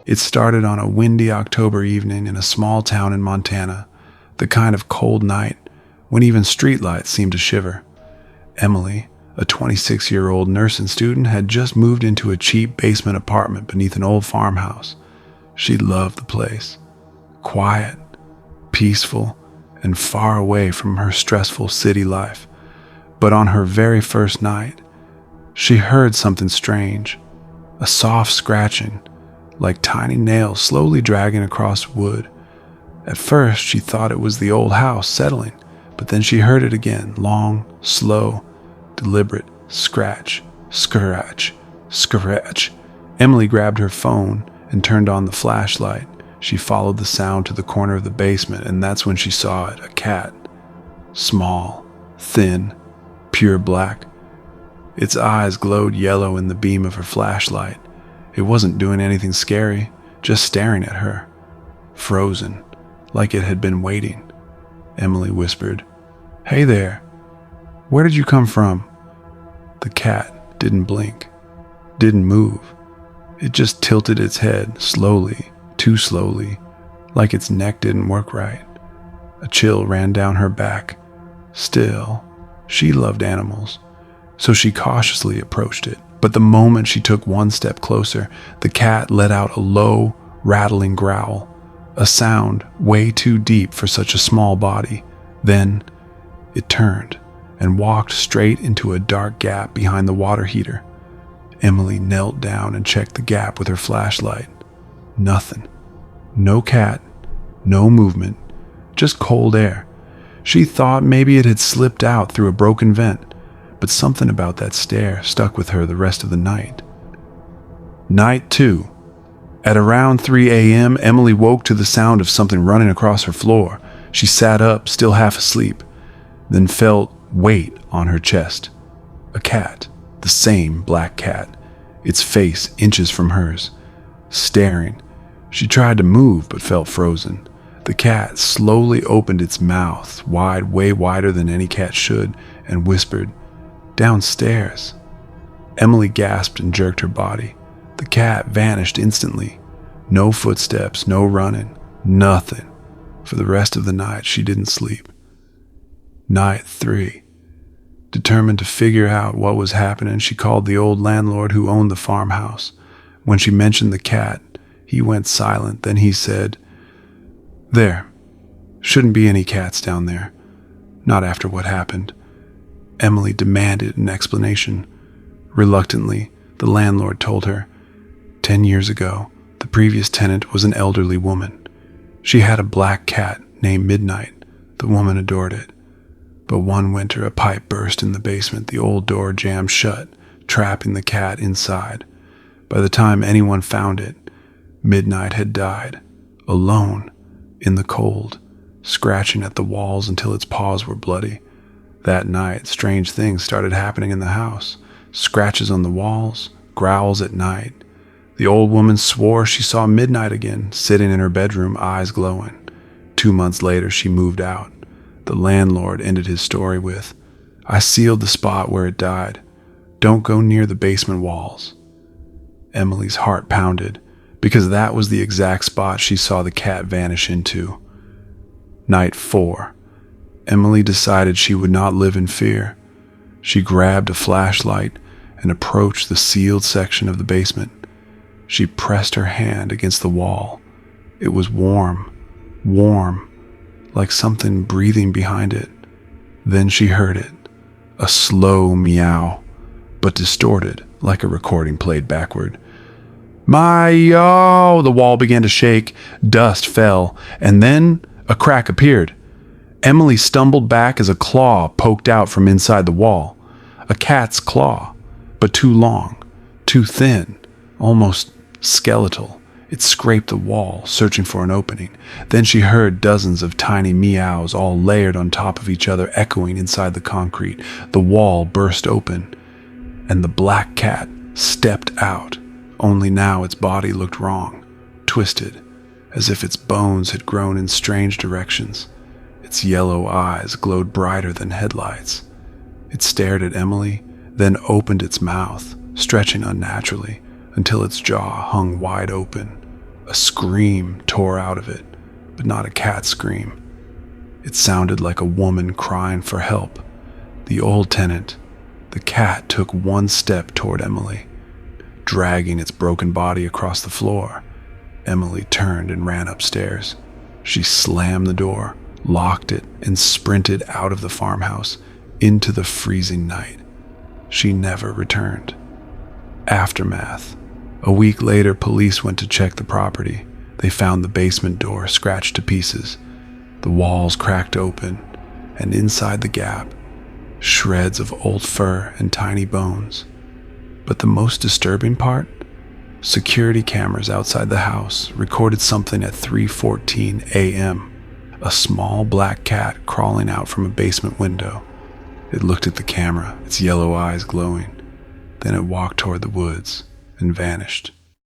It started on a windy October evening in a small town in Montana, the kind of cold night when even streetlights seemed to shiver. Emily, a 26-year-old nursing student, had just moved into a cheap basement apartment beneath an old farmhouse. She loved the place. Quiet, peaceful, and far away from her stressful city life. But on her very first night, she heard something strange, a soft scratching, like tiny nails slowly dragging across wood. At first, she thought it was the old house settling, but then she heard it again, long, slow, deliberate scratch, scratch, scratch. Emily grabbed her phone and turned on the flashlight. She followed the sound to the corner of the basement, and that's when she saw it, a cat. Small, thin, pure black. Its eyes glowed yellow in the beam of her flashlight. It wasn't doing anything scary, just staring at her. Frozen, like it had been waiting. Emily whispered, "Hey there. Where did you come from?" The cat didn't blink, didn't move. It just tilted its head slowly, too slowly, like its neck didn't work right. A chill ran down her back. Still, she loved animals, so she cautiously approached it. But the moment she took one step closer, the cat let out a low, rattling growl, a sound way too deep for such a small body. Then it turned and walked straight into a dark gap behind the water heater. Emily knelt down and checked the gap with her flashlight. Nothing. No cat, no movement, just cold air. She thought maybe it had slipped out through a broken vent, but something about that stare stuck with her the rest of the night. Night 2. At around 3 a.m., Emily woke to the sound of something running across her floor. She sat up, still half asleep, then felt weight on her chest. A cat, the same black cat, its face inches from hers, staring. She tried to move but felt frozen. The cat slowly opened its mouth, wide, way wider than any cat should, and whispered, "Downstairs." Emily gasped and jerked her body. The cat vanished instantly. No footsteps, no running, nothing. For the rest of the night, she didn't sleep. Night 3. Determined to figure out what was happening, she called the old landlord who owned the farmhouse. When she mentioned the cat, he went silent. Then he said, "There shouldn't be any cats down there. Not after what happened." Emily demanded an explanation. Reluctantly, the landlord told her, 10 years ago, the previous tenant was an elderly woman. She had a black cat named Midnight. The woman adored it. But one winter, a pipe burst in the basement. The old door jammed shut, trapping the cat inside. By the time anyone found it, Midnight had died, alone, in the cold, scratching at the walls until its paws were bloody. That night, strange things started happening in the house. Scratches on the walls, growls at night. The old woman swore she saw Midnight again, sitting in her bedroom, eyes glowing. 2 months later, she moved out. The landlord ended his story with, "I sealed the spot where it died. Don't go near the basement walls." Emily's heart pounded, because that was the exact spot she saw the cat vanish into. Night 4. Emily decided she would not live in fear. She grabbed a flashlight and approached the sealed section of the basement. She pressed her hand against the wall. It was warm, like something breathing behind it. Then she heard it, a slow meow, but distorted like a recording played backward. "My-yo!" The wall began to shake, dust fell, and then a crack appeared. Emily stumbled back as a claw poked out from inside the wall. A cat's claw, but too long, too thin, almost skeletal. It scraped the wall, searching for an opening. Then she heard dozens of tiny meows, all layered on top of each other, echoing inside the concrete. The wall burst open, and the black cat stepped out. Only now its body looked wrong, twisted, as if its bones had grown in strange directions. Its yellow eyes glowed brighter than headlights. It stared at Emily, then opened its mouth, stretching unnaturally, until its jaw hung wide open. A scream tore out of it, but not a cat scream. It sounded like a woman crying for help. The old tenant, the cat, took one step toward Emily, dragging its broken body across the floor. Emily turned and ran upstairs. She slammed the door, locked it, and sprinted out of the farmhouse into the freezing night. She never returned. Aftermath. A week later, police went to check the property. They found the basement door scratched to pieces, the walls cracked open, and inside the gap, shreds of old fur and tiny bones. But the most disturbing part? Security cameras outside the house recorded something at 3:14 a.m. A small black cat crawling out from a basement window. It looked at the camera, its yellow eyes glowing. Then it walked toward the woods and vanished.